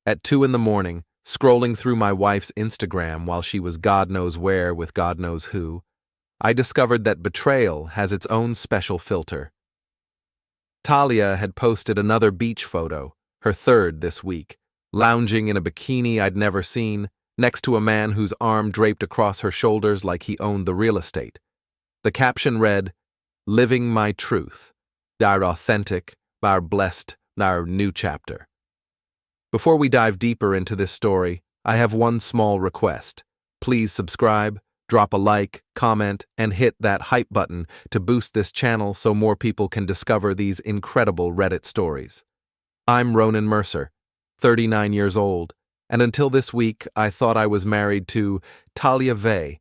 At 2 in the morning, scrolling through my wife's Instagram while she was God knows where with God knows who, I discovered that betrayal has its own special filter. Talia had posted another beach photo, her third this week, lounging in a bikini I'd never seen, next to a man whose arm draped across her shoulders like he owned the real estate. The caption read, "Living my truth, our authentic, our blessed, our new chapter." Before we dive deeper into this story, I have one small request. Please subscribe, drop a like, comment, and hit that hype button to boost this channel so more people can discover these incredible Reddit stories. I'm Ronan Mercer, 39 years old, and until this week I thought I was married to Talia Vey,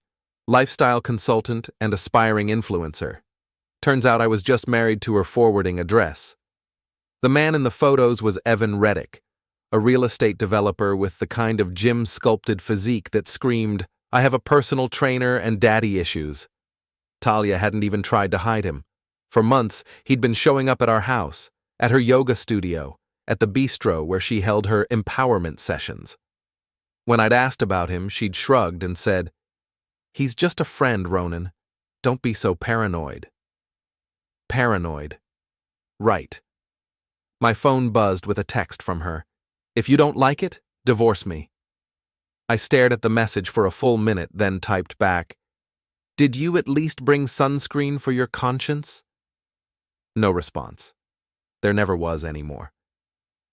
lifestyle consultant and aspiring influencer. Turns out I was just married to her forwarding address. The man in the photos was Evan Reddick, a real estate developer with the kind of gym-sculpted physique that screamed, "I have a personal trainer and daddy issues." Talia hadn't even tried to hide him. For months, he'd been showing up at our house, at her yoga studio, at the bistro where she held her empowerment sessions. When I'd asked about him, she'd shrugged and said, "He's just a friend, Ronan. Don't be so paranoid." Paranoid. Right. My phone buzzed with a text from her. "If you don't like it, divorce me." I stared at the message for a full minute, then typed back, "Did you at least bring sunscreen for your conscience?" No response. There never was anymore.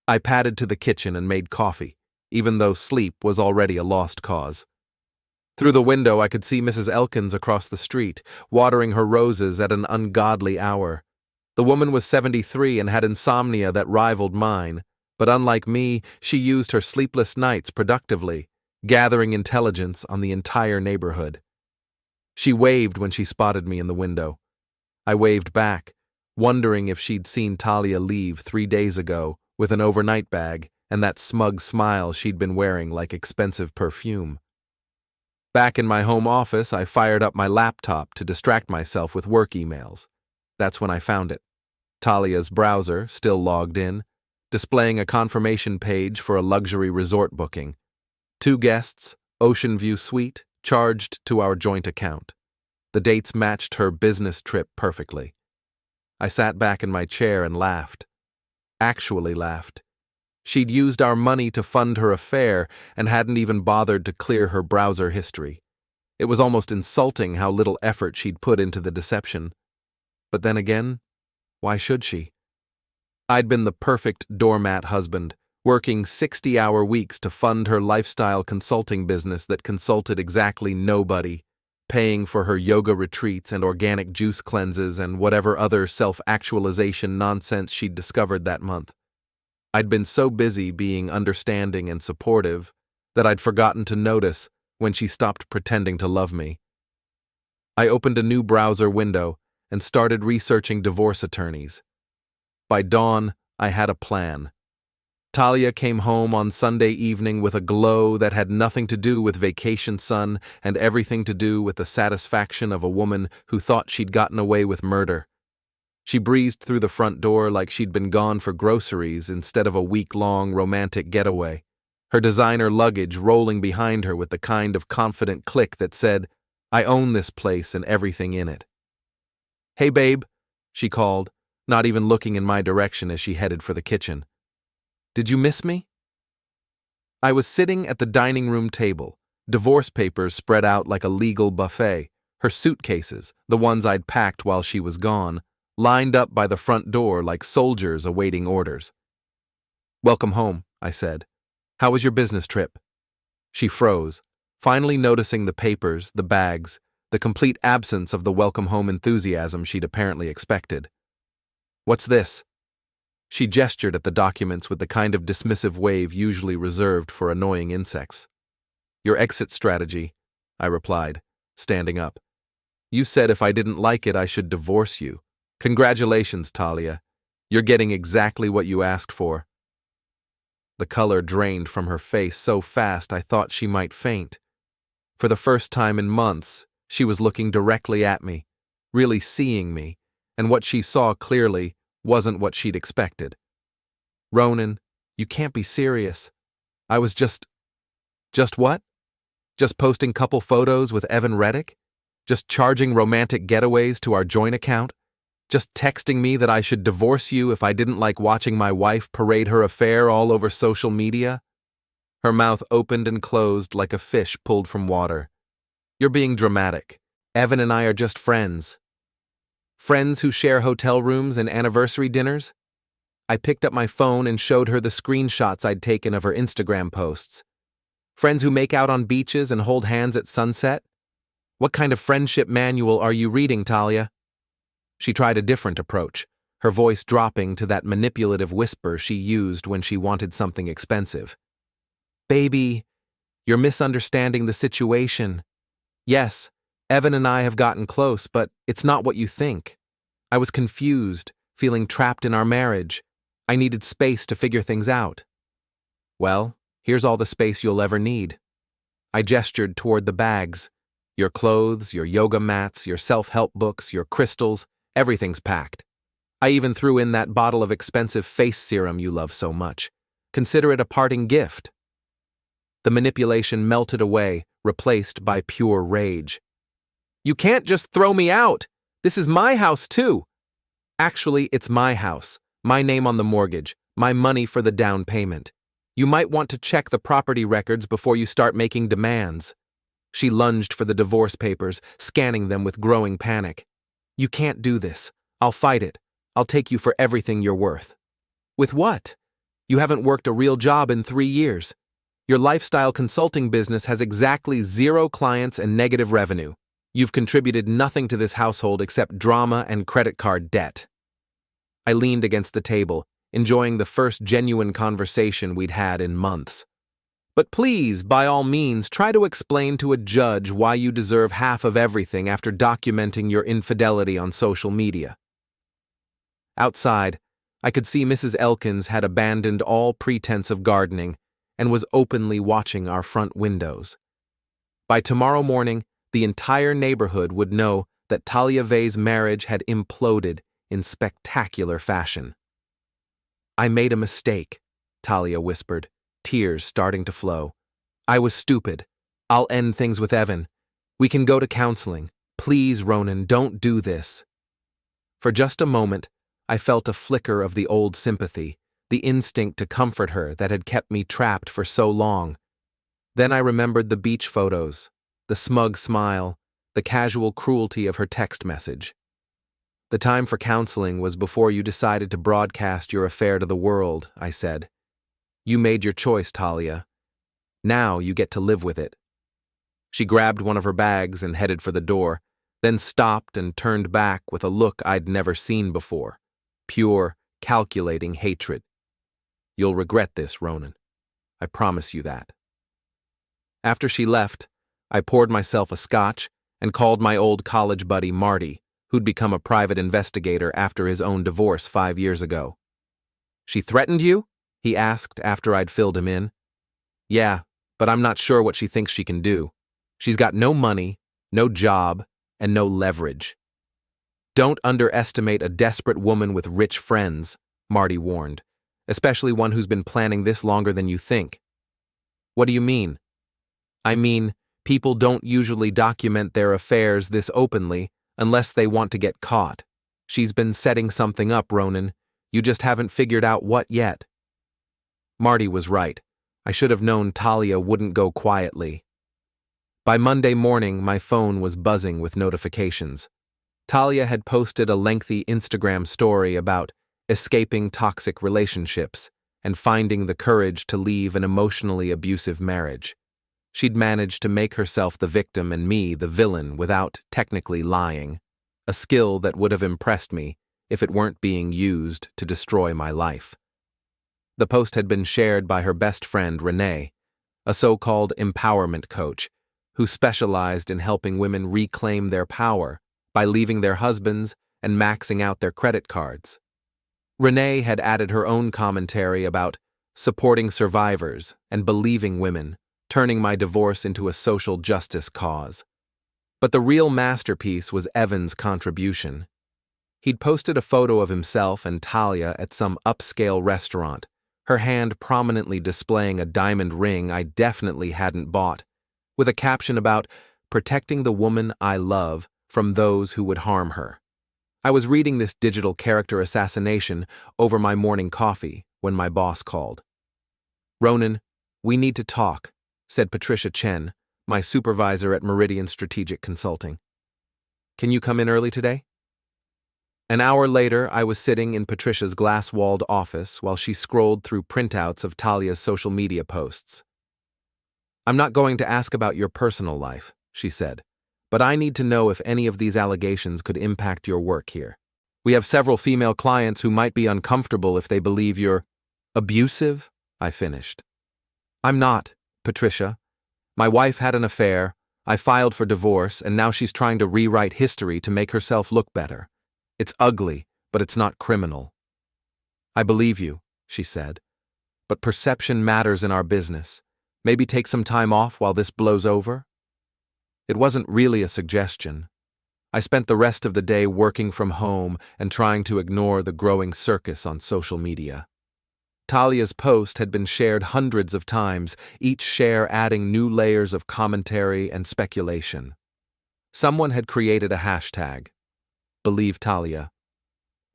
I padded to the kitchen and made coffee, even though sleep was already a lost cause. Through the window I could see Mrs. Elkins across the street, watering her roses at an ungodly hour. The woman was 73 and had insomnia that rivaled mine, but unlike me, she used her sleepless nights productively, gathering intelligence on the entire neighborhood. She waved when she spotted me in the window. I waved back, wondering if she'd seen Talia leave 3 days ago with an overnight bag and that smug smile she'd been wearing like expensive perfume. Back in my home office, I fired up my laptop to distract myself with work emails. That's when I found it. Talia's browser, still logged in, displaying a confirmation page for a luxury resort booking. 2 guests, Ocean View Suite, charged to our joint account. The dates matched her business trip perfectly. I sat back in my chair and laughed. Actually laughed. She'd used our money to fund her affair and hadn't even bothered to clear her browser history. It was almost insulting how little effort she'd put into the deception. But then again, why should she? I'd been the perfect doormat husband, working 60-hour weeks to fund her lifestyle consulting business that consulted exactly nobody, paying for her yoga retreats and organic juice cleanses and whatever other self-actualization nonsense she'd discovered that month. I'd been so busy being understanding and supportive that I'd forgotten to notice when she stopped pretending to love me. I opened a new browser window and started researching divorce attorneys. By dawn, I had a plan. Talia came home on Sunday evening with a glow that had nothing to do with vacation sun and everything to do with the satisfaction of a woman who thought she'd gotten away with murder. She breezed through the front door like she'd been gone for groceries instead of a week-long romantic getaway, her designer luggage rolling behind her with the kind of confident click that said, "I own this place and everything in it." "Hey, babe," she called, not even looking in my direction as she headed for the kitchen. "Did you miss me?" I was sitting at the dining room table, divorce papers spread out like a legal buffet, her suitcases, the ones I'd packed while she was gone, lined up by the front door like soldiers awaiting orders. "Welcome home," I said. "How was your business trip?" She froze, finally noticing the papers, the bags, the complete absence of the welcome home enthusiasm she'd apparently expected. "What's this?" She gestured at the documents with the kind of dismissive wave usually reserved for annoying insects. "Your exit strategy," I replied, standing up. "You said if I didn't like it, I should divorce you. Congratulations, Talia. You're getting exactly what you asked for." The color drained from her face so fast I thought she might faint. For the first time in months, she was looking directly at me, really seeing me, and what she saw clearly wasn't what she'd expected. "Ronan, you can't be serious." I was just what? Just posting couple photos with Evan Reddick? Just charging romantic getaways to our joint account? Just texting me that I should divorce you if I didn't like watching my wife parade her affair all over social media? Her mouth opened and closed like a fish pulled from water. You're being dramatic. Evan and I are just friends. Friends who share hotel rooms and anniversary dinners? I picked up my phone and showed her the screenshots I'd taken of her Instagram posts. Friends who make out on beaches and hold hands at sunset? What kind of friendship manual are you reading, Talia? She tried a different approach, her voice dropping to that manipulative whisper she used when she wanted something expensive. Baby, you're misunderstanding the situation. Yes, Evan and I have gotten close, but it's not what you think. I was confused, feeling trapped in our marriage. I needed space to figure things out. Well, here's all the space you'll ever need. I gestured toward the bags. Your clothes, your yoga mats, your self-help books, your crystals, everything's packed. I even threw in that bottle of expensive face serum you love so much. Consider it a parting gift. The manipulation melted away, replaced by pure rage. You can't just throw me out. This is my house, too. Actually, it's my house, my name on the mortgage, my money for the down payment. You might want to check the property records before you start making demands. She lunged for the divorce papers, scanning them with growing panic. You can't do this. I'll fight it. I'll take you for everything you're worth. With what? You haven't worked a real job in 3 years. Your lifestyle consulting business has exactly 0 clients and negative revenue. You've contributed nothing to this household except drama and credit card debt. I leaned against the table, enjoying the first genuine conversation we'd had in months. But please, by all means, try to explain to a judge why you deserve half of everything after documenting your infidelity on social media. Outside, I could see Mrs. Elkins had abandoned all pretense of gardening and was openly watching our front windows. By tomorrow morning, the entire neighborhood would know that Talia Vey's marriage had imploded in spectacular fashion. I made a mistake, Talia whispered, tears starting to flow. I was stupid. I'll end things with Evan. We can go to counseling. Please, Ronan, don't do this. For just a moment, I felt a flicker of the old sympathy, the instinct to comfort her that had kept me trapped for so long. Then I remembered the beach photos, the smug smile, the casual cruelty of her text message. The time for counseling was before you decided to broadcast your affair to the world, I said. You made your choice, Talia. Now you get to live with it. She grabbed one of her bags and headed for the door, then stopped and turned back with a look I'd never seen before. Pure, calculating hatred. You'll regret this, Ronan. I promise you that. After she left, I poured myself a scotch and called my old college buddy Marty, who'd become a private investigator after his own divorce 5 years ago. She threatened you? He asked after I'd filled him in. Yeah, but I'm not sure what she thinks she can do. She's got no money, no job, and no leverage. Don't underestimate a desperate woman with rich friends, Marty warned, especially one who's been planning this longer than you think. What do you mean? I mean, people don't usually document their affairs this openly unless they want to get caught. She's been setting something up, Ronan. You just haven't figured out what yet. Marty was right. I should have known Talia wouldn't go quietly. By Monday morning, my phone was buzzing with notifications. Talia had posted a lengthy Instagram story about escaping toxic relationships and finding the courage to leave an emotionally abusive marriage. She'd managed to make herself the victim and me the villain without technically lying, a skill that would have impressed me if it weren't being used to destroy my life. The post had been shared by her best friend, Renee, a so-called empowerment coach who specialized in helping women reclaim their power by leaving their husbands and maxing out their credit cards. Renee had added her own commentary about supporting survivors and believing women, turning my divorce into a social justice cause. But the real masterpiece was Evan's contribution. He'd posted a photo of himself and Talia at some upscale restaurant, her hand prominently displaying a diamond ring I definitely hadn't bought, with a caption about protecting the woman I love from those who would harm her. I was reading this digital character assassination over my morning coffee when my boss called. "Ronan, we need to talk," said Patricia Chen, my supervisor at Meridian Strategic Consulting. "Can you come in early today?" An hour later, I was sitting in Patricia's glass-walled office while she scrolled through printouts of Talia's social media posts. "I'm not going to ask about your personal life," she said, "but I need to know if any of these allegations could impact your work here. We have several female clients who might be uncomfortable if they believe you're abusive," I finished. "I'm not, Patricia. My wife had an affair, I filed for divorce, and now she's trying to rewrite history to make herself look better. It's ugly, but it's not criminal." "I believe you," she said, "but perception matters in our business. Maybe take some time off while this blows over?" It wasn't really a suggestion. I spent the rest of the day working from home and trying to ignore the growing circus on social media. Talia's post had been shared hundreds of times, each share adding new layers of commentary and speculation. Someone had created a hashtag, Believe Talia.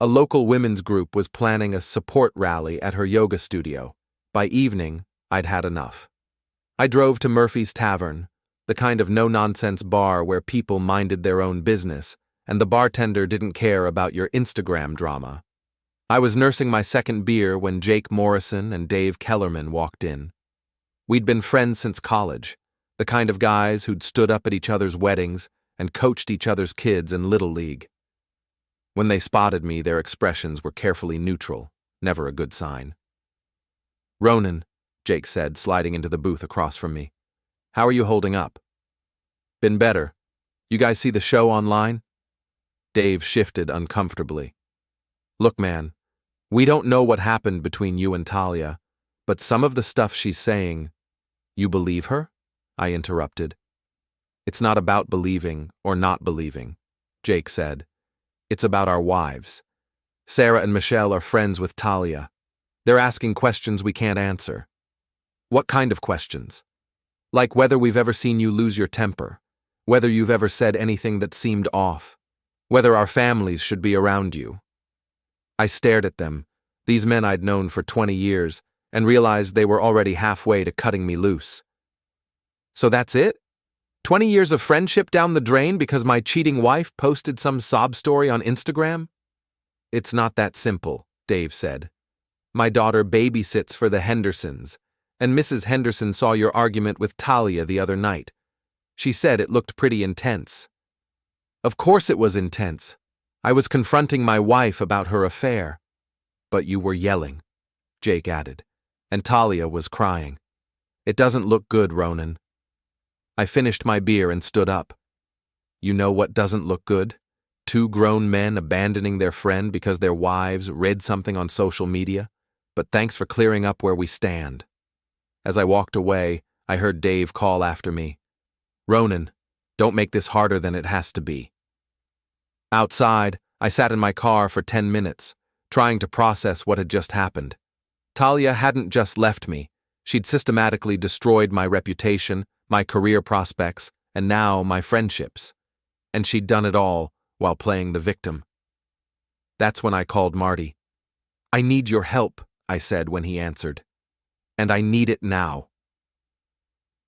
A local women's group was planning a support rally at her yoga studio. By evening, I'd had enough. I drove to Murphy's Tavern, the kind of no-nonsense bar where people minded their own business, and the bartender didn't care about your Instagram drama. I was nursing my second beer when Jake Morrison and Dave Kellerman walked in. We'd been friends since college, the kind of guys who'd stood up at each other's weddings and coached each other's kids in Little League. When they spotted me, their expressions were carefully neutral, never a good sign. "Ronan," Jake said, sliding into the booth across from me. "How are you holding up?" "Been better. You guys see the show online?" Dave shifted uncomfortably. "Look, man, we don't know what happened between you and Talia, but some of the stuff she's saying—" "You believe her?" I interrupted. "It's not about believing or not believing," Jake said. "It's about our wives. Sarah and Michelle are friends with Talia. They're asking questions we can't answer." "What kind of questions?" "Like whether we've ever seen you lose your temper, whether you've ever said anything that seemed off, whether our families should be around you." I stared at them, these men I'd known for 20 years, and realized they were already halfway to cutting me loose. "So that's it? 20 years of friendship down the drain because my cheating wife posted some sob story on Instagram?" "It's not that simple," Dave said. "My daughter babysits for the Hendersons, and Mrs. Henderson saw your argument with Talia the other night. She said it looked pretty intense." "Of course it was intense. I was confronting my wife about her affair." "But you were yelling," Jake added, "and Talia was crying. It doesn't look good, Ronan." I finished my beer and stood up. "You know what doesn't look good? Two grown men abandoning their friend because their wives read something on social media. But thanks for clearing up where we stand." As I walked away, I heard Dave call after me, "Ronan, don't make this harder than it has to be." Outside, I sat in my car for 10 minutes, trying to process what had just happened. Talia hadn't just left me. She'd systematically destroyed my reputation, my career prospects, and now my friendships. And she'd done it all while playing the victim. That's when I called Marty. "I need your help," I said when he answered. "And I need it now."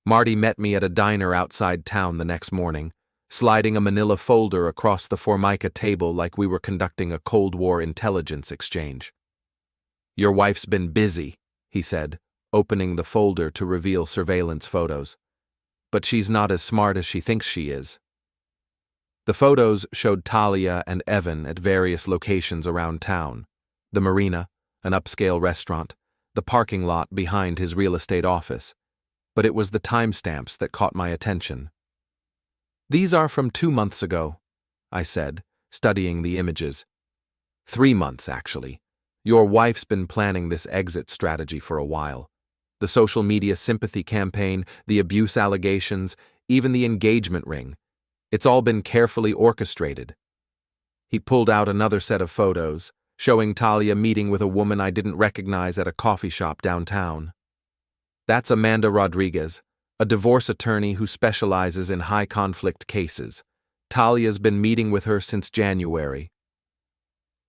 Marty met me at a diner outside town the next morning, sliding a manila folder across the Formica table like we were conducting a Cold War intelligence exchange. "Your wife's been busy," he said, opening the folder to reveal surveillance photos. "But she's not as smart as she thinks she is." The photos showed Talia and Evan at various locations around town: the marina, an upscale restaurant, the parking lot behind his real estate office. But it was the timestamps that caught my attention. "These are from 2 months ago," I said, studying the images. 3 months, actually. Your wife's been planning this exit strategy for a while. The social media sympathy campaign, the abuse allegations, even the engagement ring. It's all been carefully orchestrated. He pulled out another set of photos, showing Talia meeting with a woman I didn't recognize at a coffee shop downtown. That's Amanda Rodriguez, a divorce attorney who specializes in high-conflict cases. Talia's been meeting with her since January.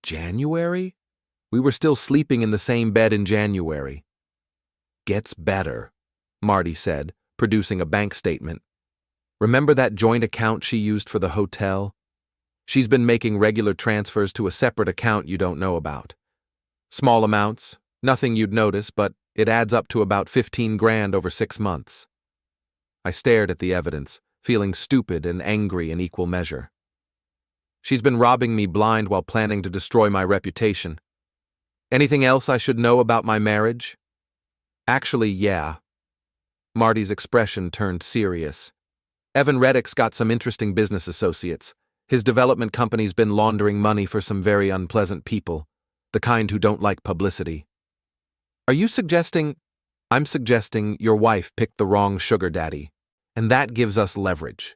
January? We were still sleeping in the same bed in January. Gets better, Marty said, producing a bank statement. Remember that joint account she used for the hotel? She's been making regular transfers to a separate account you don't know about. Small amounts, nothing you'd notice, but it adds up to about 15 grand over 6 months. I stared at the evidence, feeling stupid and angry in equal measure. She's been robbing me blind while planning to destroy my reputation. Anything else I should know about my marriage? Actually, yeah. Marty's expression turned serious. Evan Reddick's got some interesting business associates. His development company's been laundering money for some very unpleasant people, the kind who don't like publicity. Are you suggesting? I'm suggesting your wife picked the wrong sugar daddy, and that gives us leverage.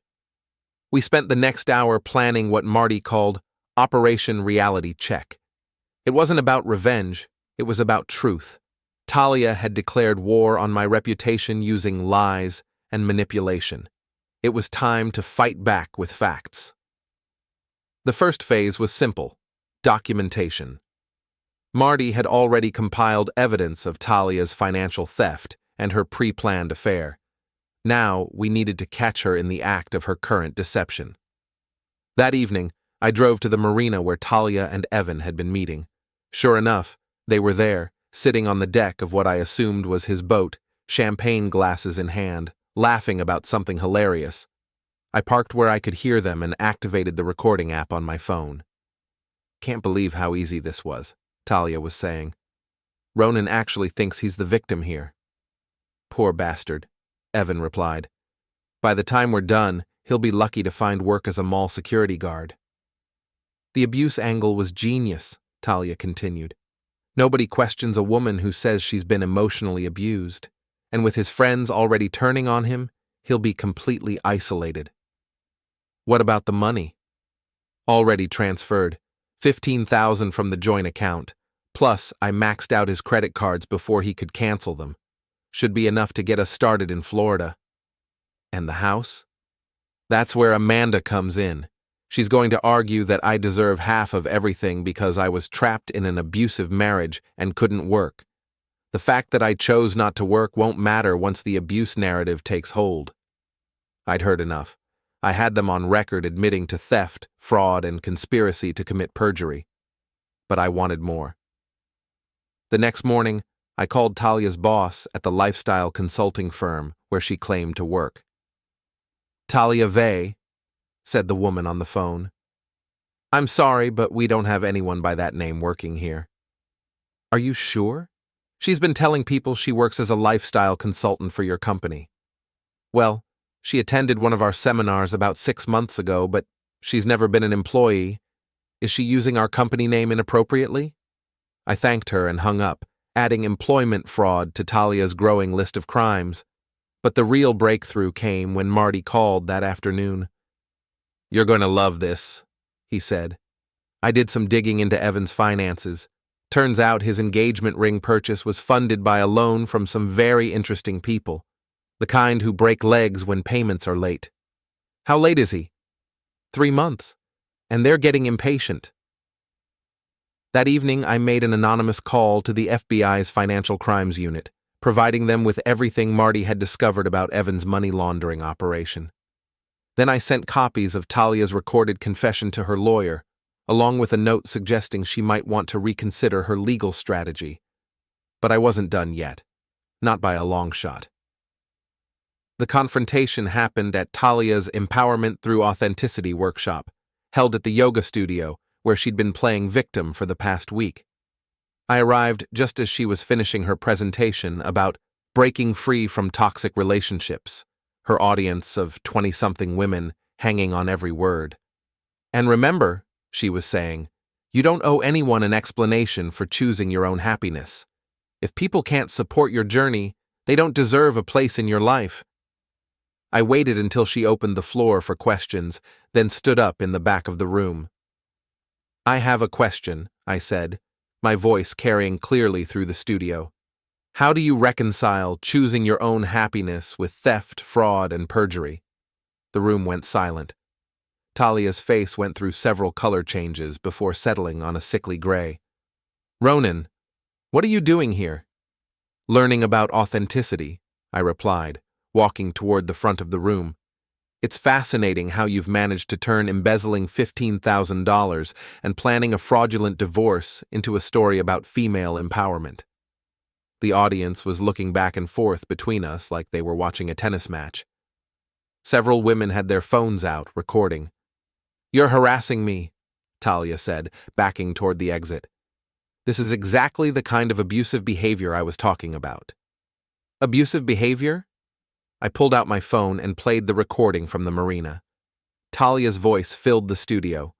We spent the next hour planning what Marty called Operation Reality Check. It wasn't about revenge, it was about truth. Talia had declared war on my reputation using lies and manipulation. It was time to fight back with facts. The first phase was simple: documentation. Marty had already compiled evidence of Talia's financial theft and her pre-planned affair. Now we needed to catch her in the act of her current deception. That evening, I drove to the marina where Talia and Evan had been meeting. Sure enough, they were there, sitting on the deck of what I assumed was his boat, champagne glasses in hand, laughing about something hilarious. I parked where I could hear them and activated the recording app on my phone. Can't believe how easy this was, Talia was saying. Ronan actually thinks he's the victim here. Poor bastard, Evan replied. By the time we're done, he'll be lucky to find work as a mall security guard. The abuse angle was genius, Talia continued. Nobody questions a woman who says she's been emotionally abused, and with his friends already turning on him, he'll be completely isolated. What about the money? Already transferred, $15,000 from the joint account, plus I maxed out his credit cards before he could cancel them. Should be enough to get us started in Florida. And the house? That's where Amanda comes in. She's going to argue that I deserve half of everything because I was trapped in an abusive marriage and couldn't work. The fact that I chose not to work won't matter once the abuse narrative takes hold. I'd heard enough. I had them on record admitting to theft, fraud, and conspiracy to commit perjury. But I wanted more. The next morning, I called Talia's boss at the lifestyle consulting firm where she claimed to work. Talia Vey, said the woman on the phone. I'm sorry, but we don't have anyone by that name working here. Are you sure? She's been telling people she works as a lifestyle consultant for your company. Well, she attended one of our seminars about 6 months ago, but she's never been an employee. Is she using our company name inappropriately? I thanked her and hung up, adding employment fraud to Talia's growing list of crimes. But the real breakthrough came when Marty called that afternoon. You're going to love this, he said. I did some digging into Evan's finances. Turns out his engagement ring purchase was funded by a loan from some very interesting people, the kind who break legs when payments are late. How late is he? 3 months, and they're getting impatient. That evening, I made an anonymous call to the FBI's Financial Crimes Unit, providing them with everything Marty had discovered about Evan's money laundering operation. Then I sent copies of Talia's recorded confession to her lawyer, along with a note suggesting she might want to reconsider her legal strategy. But I wasn't done yet, not by a long shot. The confrontation happened at Talia's Empowerment Through Authenticity workshop, held at the yoga studio where she'd been playing victim for the past week. I arrived just as she was finishing her presentation about breaking free from toxic relationships, her audience of 20-something women hanging on every word. And remember, she was saying, you don't owe anyone an explanation for choosing your own happiness. If people can't support your journey, they don't deserve a place in your life. I waited until she opened the floor for questions, then stood up in the back of the room. I have a question, I said, my voice carrying clearly through the studio. How do you reconcile choosing your own happiness with theft, fraud, and perjury? The room went silent. Talia's face went through several color changes before settling on a sickly gray. Ronan, what are you doing here? Learning about authenticity, I replied, walking toward the front of the room. It's fascinating how you've managed to turn embezzling $15,000 and planning a fraudulent divorce into a story about female empowerment. The audience was looking back and forth between us like they were watching a tennis match. Several women had their phones out, recording. You're harassing me, Talia said, backing toward the exit. This is exactly the kind of abusive behavior I was talking about. Abusive behavior? I pulled out my phone and played the recording from the marina. Talia's voice filled the studio.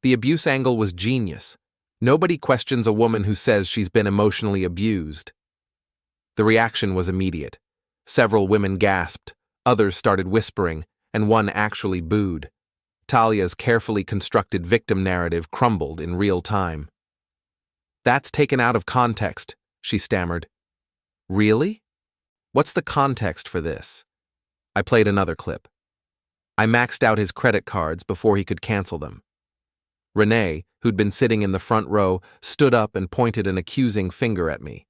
The abuse angle was genius. Nobody questions a woman who says she's been emotionally abused. The reaction was immediate. Several women gasped, others started whispering, and one actually booed. Talia's carefully constructed victim narrative crumbled in real time. That's taken out of context, she stammered. Really? What's the context for this? I played another clip. I maxed out his credit cards before he could cancel them. Renee, who'd been sitting in the front row, stood up and pointed an accusing finger at me.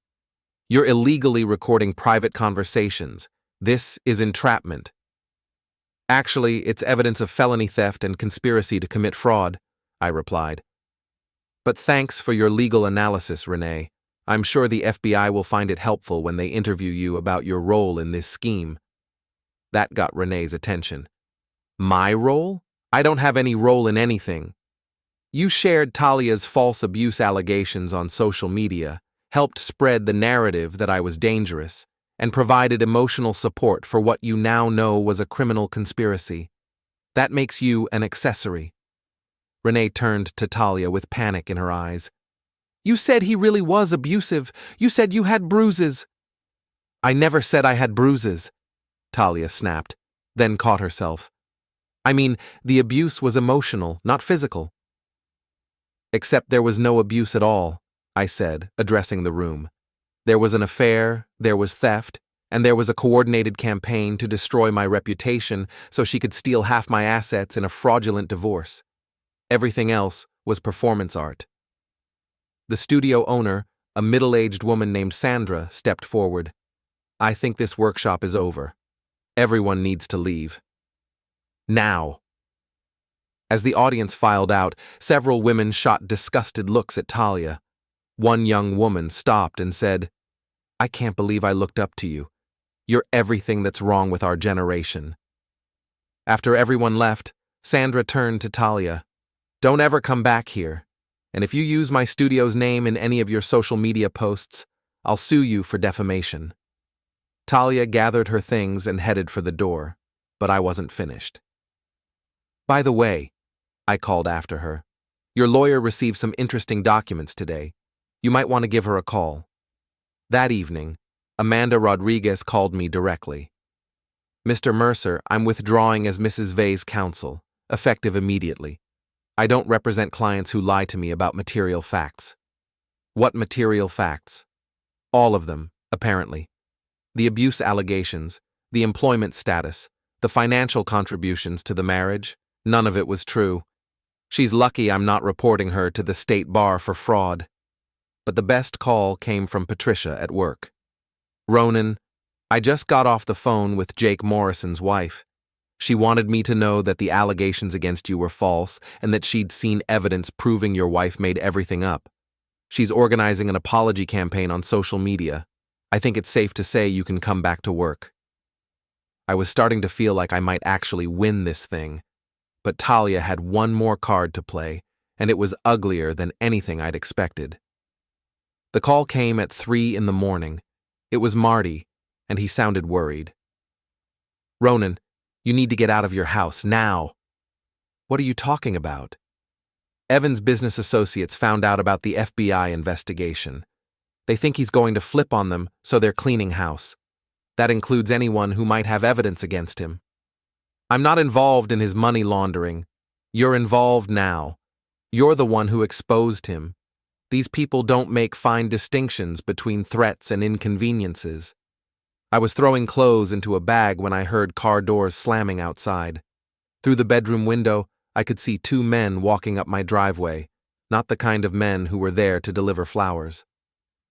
You're illegally recording private conversations. This is entrapment. Actually, it's evidence of felony theft and conspiracy to commit fraud, I replied. But thanks for your legal analysis, Renee. I'm sure the FBI will find it helpful when they interview you about your role in this scheme. That got Renee's attention. My role? I don't have any role in anything. You shared Talia's false abuse allegations on social media, helped spread the narrative that I was dangerous, and provided emotional support for what you now know was a criminal conspiracy. That makes you an accessory. Renee turned to Talia with panic in her eyes. You said he really was abusive. You said you had bruises. I never said I had bruises, Talia snapped, then caught herself. I mean, the abuse was emotional, not physical. Except there was no abuse at all, I said, addressing the room. There was an affair, there was theft, and there was a coordinated campaign to destroy my reputation so she could steal half my assets in a fraudulent divorce. Everything else was performance art. The studio owner, a middle-aged woman named Sandra, stepped forward. I think this workshop is over. Everyone needs to leave. Now. As the audience filed out, several women shot disgusted looks at Talia. One young woman stopped and said, I can't believe I looked up to you. You're everything that's wrong with our generation. After everyone left, Sandra turned to Talia. Don't ever come back here. And if you use my studio's name in any of your social media posts, I'll sue you for defamation. Talia gathered her things and headed for the door, but I wasn't finished. By the way, I called after her, your lawyer received some interesting documents today. You might want to give her a call. That evening, Amanda Rodriguez called me directly. Mr. Mercer, I'm withdrawing as Mrs. Vey's counsel, effective immediately. I don't represent clients who lie to me about material facts. What material facts? All of them, apparently. The abuse allegations, the employment status, the financial contributions to the marriage, none of it was true. She's lucky I'm not reporting her to the state bar for fraud. But the best call came from Patricia at work. Ronan, I just got off the phone with Jake Morrison's wife. She wanted me to know that the allegations against you were false and that she'd seen evidence proving your wife made everything up. She's organizing an apology campaign on social media. I think it's safe to say you can come back to work. I was starting to feel like I might actually win this thing, but Talia had one more card to play, and it was uglier than anything I'd expected. The call came at 3 a.m. It was Marty, and he sounded worried. Ronan, you need to get out of your house, now. What are you talking about? Evan's business associates found out about the FBI investigation. They think he's going to flip on them, so they're cleaning house. That includes anyone who might have evidence against him. I'm not involved in his money laundering. You're involved now. You're the one who exposed him. These people don't make fine distinctions between threats and inconveniences. I was throwing clothes into a bag when I heard car doors slamming outside. Through the bedroom window, I could see 2 men walking up my driveway, not the kind of men who were there to deliver flowers.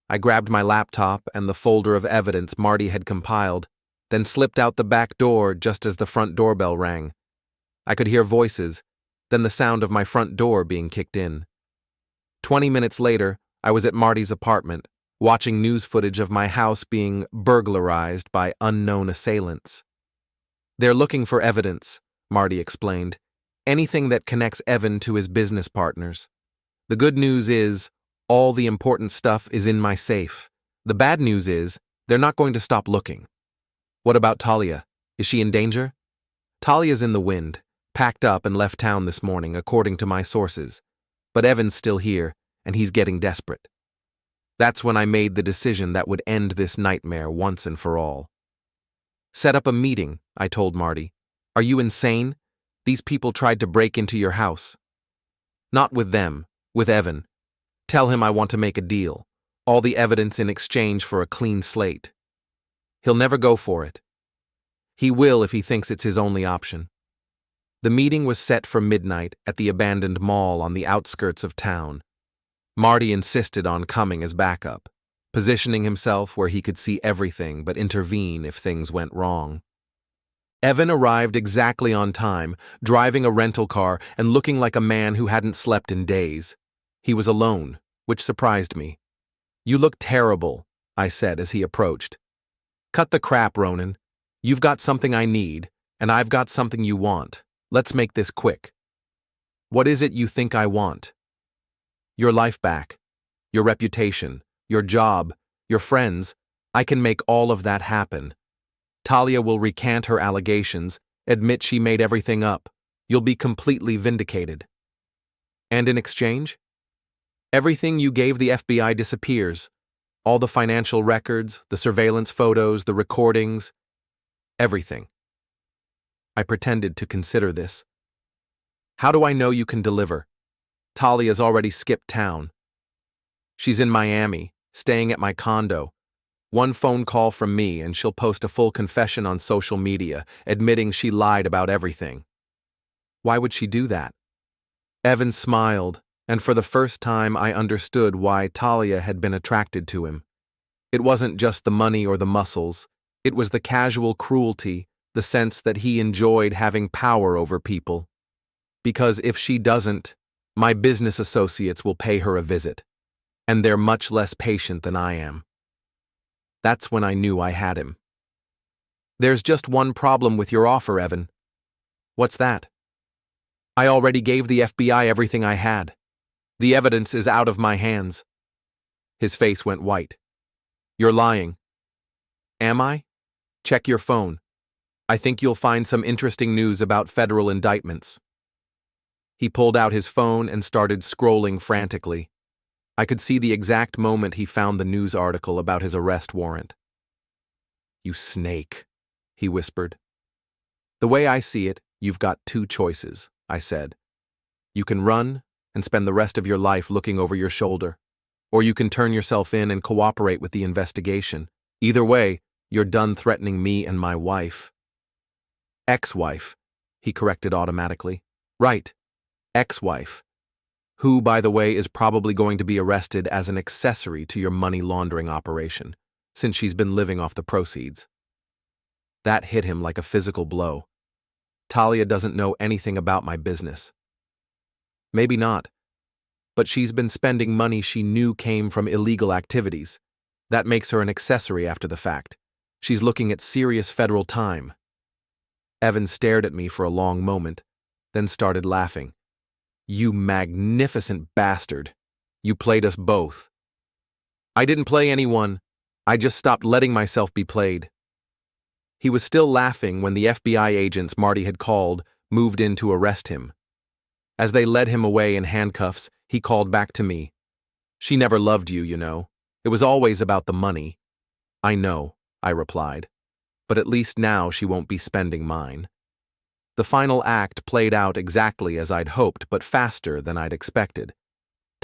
I grabbed my laptop and the folder of evidence Marty had compiled, then slipped out the back door just as the front doorbell rang. I could hear voices, then the sound of my front door being kicked in. 20 minutes later, I was at Marty's apartment, watching news footage of my house being burglarized by unknown assailants. "They're looking for evidence," Marty explained. "Anything that connects Evan to his business partners. The good news is, all the important stuff is in my safe. The bad news is, they're not going to stop looking." "What about Talia? Is she in danger?" "Talia's in the wind, packed up and left town this morning, according to my sources. But Evan's still here, and he's getting desperate." That's when I made the decision that would end this nightmare once and for all. "Set up a meeting," I told Marty. "Are you insane? These people tried to break into your house." "Not with them, with Evan. Tell him I want to make a deal. All the evidence in exchange for a clean slate." "He'll never go for it." "He will if he thinks it's his only option." The meeting was set for midnight at the abandoned mall on the outskirts of town. Marty insisted on coming as backup, positioning himself where he could see everything but intervene if things went wrong. Evan arrived exactly on time, driving a rental car and looking like a man who hadn't slept in days. He was alone, which surprised me. "You look terrible," I said as he approached. "Cut the crap, Ronan. You've got something I need, and I've got something you want. Let's make this quick." "What is it you think I want?" "Your life back. Your reputation. Your job. Your friends. I can make all of that happen. Talia will recant her allegations, admit she made everything up. You'll be completely vindicated." "And in exchange?" "Everything you gave the FBI disappears. All the financial records, the surveillance photos, the recordings. Everything." I pretended to consider this. "How do I know you can deliver? Talia's already skipped town. She's in Miami, staying at my condo. One phone call from me and she'll post a full confession on social media, admitting she lied about everything." "Why would she do that?" Evan smiled, and for the first time I understood why Talia had been attracted to him. It wasn't just the money or the muscles. It was the casual cruelty, the sense that he enjoyed having power over people. "Because if she doesn't, my business associates will pay her a visit, and they're much less patient than I am." That's when I knew I had him. "There's just one problem with your offer, Evan." "What's that?" "I already gave the FBI everything I had. The evidence is out of my hands." His face went white. "You're lying." "Am I? Check your phone. I think you'll find some interesting news about federal indictments." He pulled out his phone and started scrolling frantically. I could see the exact moment he found the news article about his arrest warrant. "You snake," he whispered. "The way I see it, you've got 2 choices," I said. "You can run and spend the rest of your life looking over your shoulder, or you can turn yourself in and cooperate with the investigation. Either way, you're done threatening me and my wife." "Ex-wife," he corrected automatically. "Right, ex-wife. Who, by the way, is probably going to be arrested as an accessory to your money-laundering operation, since she's been living off the proceeds." That hit him like a physical blow. Talia doesn't know anything about my business. Maybe not, but she's been spending money she knew came from illegal activities. That makes her an accessory after the fact. She's looking at serious federal time. Evan stared at me for a long moment, then started laughing. "You magnificent bastard. You played us both." "I didn't play anyone. I just stopped letting myself be played." He was still laughing when the FBI agents Marty had called moved in to arrest him. As they led him away in handcuffs, he called back to me. "She never loved you, you know. It was always about the money." "I know," I replied. "But at least now she won't be spending mine." The final act played out exactly as I'd hoped, but faster than I'd expected.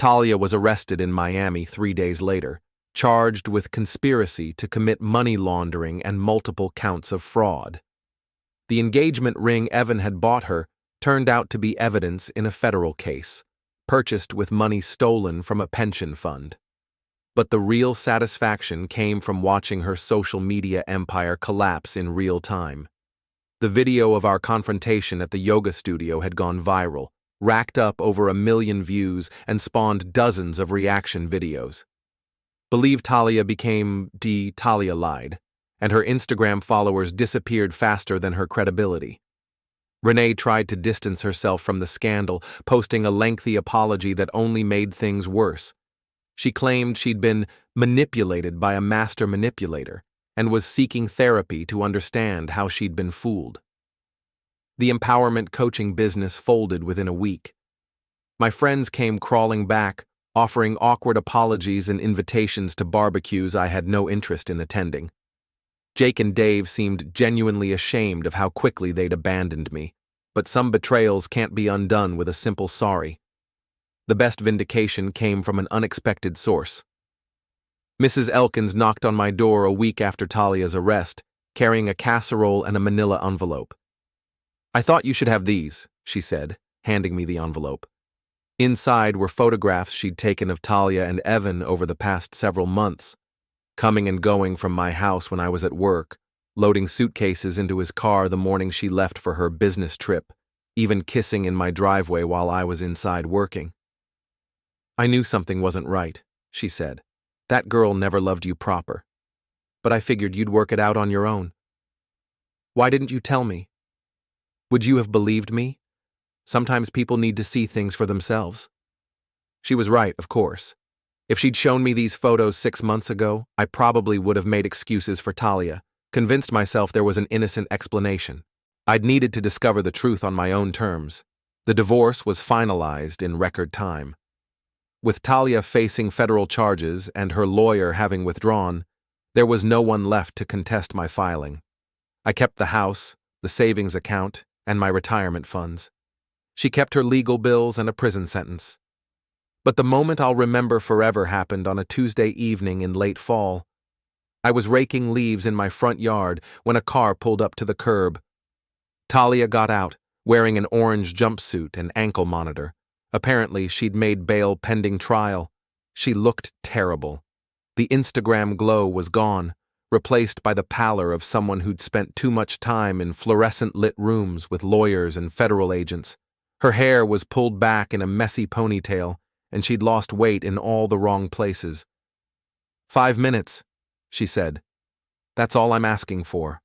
Talia was arrested in Miami 3 days later, charged with conspiracy to commit money laundering and multiple counts of fraud. The engagement ring Evan had bought her turned out to be evidence in a federal case, purchased with money stolen from a pension fund. But the real satisfaction came from watching her social media empire collapse in real time. The video of our confrontation at the yoga studio had gone viral, racked up over 1 million views, and spawned dozens of reaction videos. Believe Talia became Talia lied, and her Instagram followers disappeared faster than her credibility. Renee tried to distance herself from the scandal, posting a lengthy apology that only made things worse. She claimed she'd been manipulated by a master manipulator and was seeking therapy to understand how she'd been fooled. The empowerment coaching business folded within a week. My friends came crawling back, offering awkward apologies and invitations to barbecues I had no interest in attending. Jake and Dave seemed genuinely ashamed of how quickly they'd abandoned me, but some betrayals can't be undone with a simple sorry. The best vindication came from an unexpected source. Mrs. Elkins knocked on my door a week after Talia's arrest, carrying a casserole and a manila envelope. "I thought you should have these," she said, handing me the envelope. Inside were photographs she'd taken of Talia and Evan over the past several months, coming and going from my house when I was at work, loading suitcases into his car the morning she left for her business trip, even kissing in my driveway while I was inside working. "I knew something wasn't right," she said. "That girl never loved you proper. But I figured you'd work it out on your own. Why didn't you tell me? Would you have believed me? Sometimes people need to see things for themselves." She was right, of course. If she'd shown me these photos 6 months ago, I probably would have made excuses for Talia, convinced myself there was an innocent explanation. I'd needed to discover the truth on my own terms. The divorce was finalized in record time. With Talia facing federal charges and her lawyer having withdrawn, there was no one left to contest my filing. I kept the house, the savings account, and my retirement funds. She kept her legal bills and a prison sentence. But the moment I'll remember forever happened on a Tuesday evening in late fall. I was raking leaves in my front yard when a car pulled up to the curb. Talia got out, wearing an orange jumpsuit and ankle monitor. Apparently, she'd made bail pending trial. She looked terrible. The Instagram glow was gone, replaced by the pallor of someone who'd spent too much time in fluorescent-lit rooms with lawyers and federal agents. Her hair was pulled back in a messy ponytail, and she'd lost weight in all the wrong places. "5 minutes," she said. "That's all I'm asking for."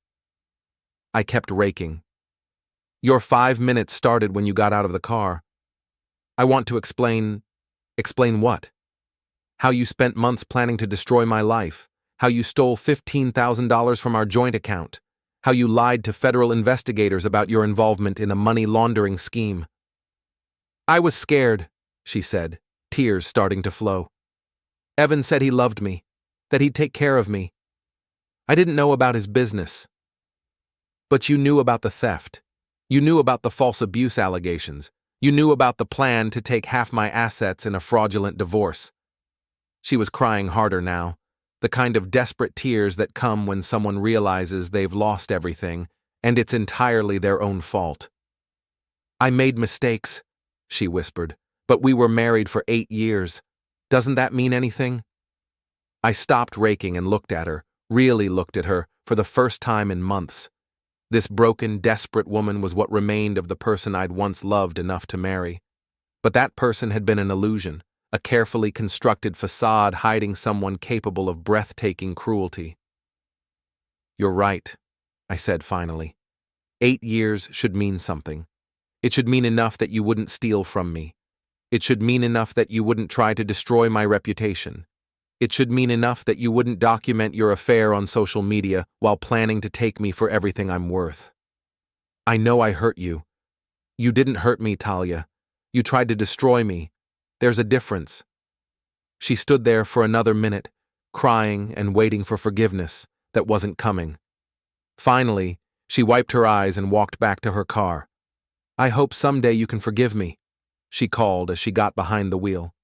I kept raking. "Your 5 minutes started when you got out of the car. I want to explain." "Explain what?" "How you spent months planning to destroy my life. How you stole $15,000 from our joint account. How you lied to federal investigators about your involvement in a money laundering scheme." "I was scared," she said, tears starting to flow. "Evan said he loved me, that he'd take care of me. I didn't know about his business." "But you knew about the theft. You knew about the false abuse allegations. You knew about the plan to take half my assets in a fraudulent divorce." She was crying harder now, the kind of desperate tears that come when someone realizes they've lost everything, and it's entirely their own fault. "I made mistakes," she whispered, "but we were married for 8 years. Doesn't that mean anything?" I stopped raking and looked at her, really looked at her, for the first time in months. This broken, desperate woman was what remained of the person I'd once loved enough to marry. But that person had been an illusion, a carefully constructed facade hiding someone capable of breathtaking cruelty. "You're right," I said finally. 8 years should mean something. It should mean enough that you wouldn't steal from me. It should mean enough that you wouldn't try to destroy my reputation. It should mean enough that you wouldn't document your affair on social media while planning to take me for everything I'm worth. I know I hurt you. You didn't hurt me, Talia. You tried to destroy me. There's a difference." She stood there for another minute, crying and waiting for forgiveness that wasn't coming. Finally, she wiped her eyes and walked back to her car. "I hope someday you can forgive me," she called as she got behind the wheel.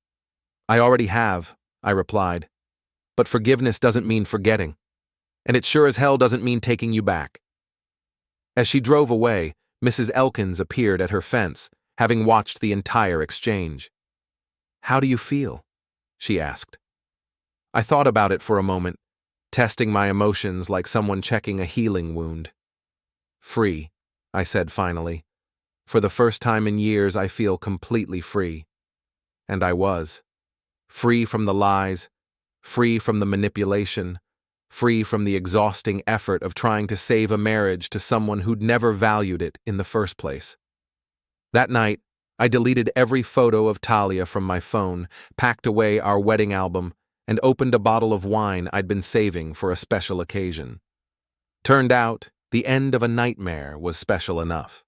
I already have, I replied. But forgiveness doesn't mean forgetting. And it sure as hell doesn't mean taking you back. As she drove away, Mrs. Elkins appeared at her fence, having watched the entire exchange. "How do you feel?" she asked. I thought about it for a moment, testing my emotions like someone checking a healing wound. "Free," I said finally. "For the first time in years, I feel completely free." And I was. Free from the lies, free from the manipulation, free from the exhausting effort of trying to save a marriage to someone who'd never valued it in the first place. That night, I deleted every photo of Talia from my phone, packed away our wedding album, and opened a bottle of wine I'd been saving for a special occasion. Turned out, the end of a nightmare was special enough.